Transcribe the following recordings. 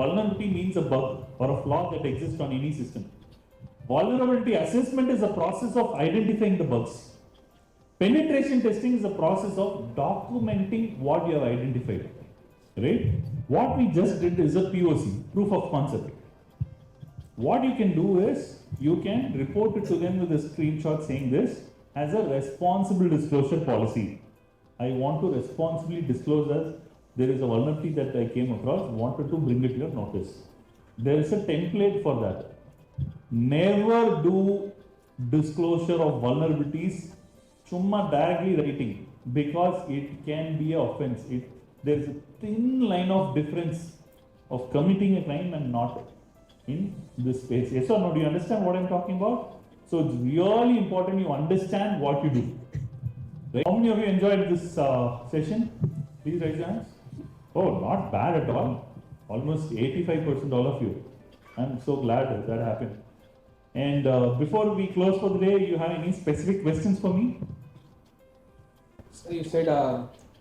Vulnerability means a bug or a flaw that exists on any system. Vulnerability assessment is a process of identifying the bugs. Penetration testing is a process of documenting what you have identified. Right? What we just did is a POC, proof of concept. What you can do is, you can report it to them with a screenshot saying this as a responsible disclosure policy. I want to responsibly disclose that there is a vulnerability that I came across, wanted to bring it to your notice. There is a template for that. Never do disclosure of vulnerabilities chumma directly writing, because it can be an offense. There is a thin line of difference of committing a crime and not in this space. Yes or no? Do you understand what I'm talking about? So it's really important you understand what you do. Right? How many of you enjoyed this session? Please raise your hands. Oh, not bad at all. Almost 85% all of you. I'm so glad that happened. And before we close for the day, you have any specific questions for me? So you said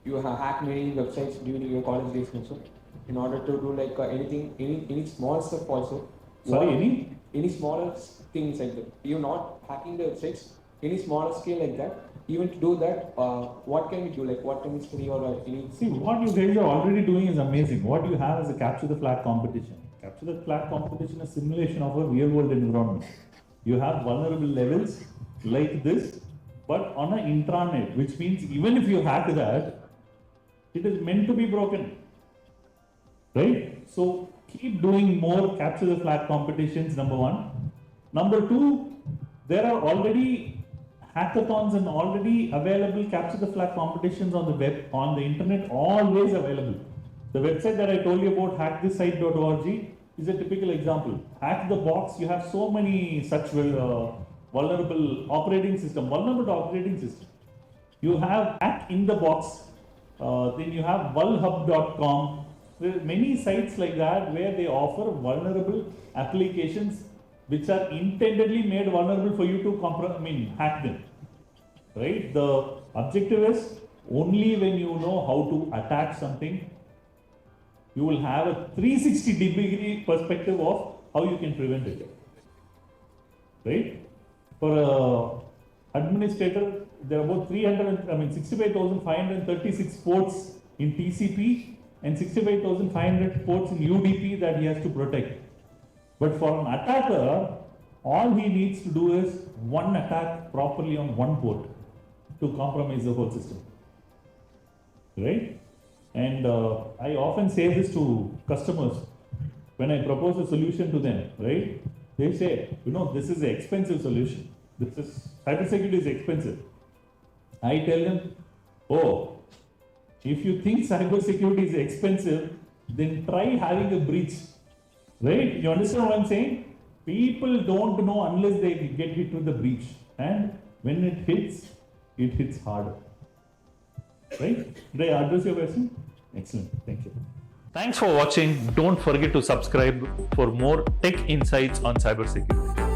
you have hacked many websites during your college days also. In order to do like anything, any small stuff also. Sorry, any smaller things like that. You're not hacking the websites. Any smaller scale like that. Even to do that, what can we do? Like what can we study or any? See, what you guys are already doing is amazing. What you have is a capture the flag competition. Capture the flag competition is a simulation of a real world environment. You have vulnerable levels like this, but on an intranet, which means even if you hack that, it is meant to be broken. Right? So keep doing more capture the flag competitions, number one. Number two, there are already hackathons and already available capture the flag competitions on the web, on the internet, always available. The website that I told you about, hackthisite.org, is a typical example. Hack the box, you have so many such vulnerable operating system, vulnerable operating system. You have hack in the box, then you have vulhub.com. There are many sites like that where they offer vulnerable applications which are intendedly made vulnerable for you to hack them. Right? The objective is only when you know how to attack something, you will have a 360-degree perspective of how you can prevent it. Right? For an administrator, there are about 65,536 ports in TCP and 65,500 ports in UDP that he has to protect. But for an attacker, all he needs to do is one attack properly on one port to compromise the whole system. Right? And I often say this to customers when I propose a solution to them, right? They say, this is an expensive solution. Cybersecurity is expensive. I tell them, if you think cybersecurity is expensive, then try having a breach. Right? You understand what I'm saying? People don't know unless they get hit with the breach. And when it hits hard. Right? Did I address your question? Excellent. Thank you. Thanks for watching. Don't forget to subscribe for more tech insights on cybersecurity.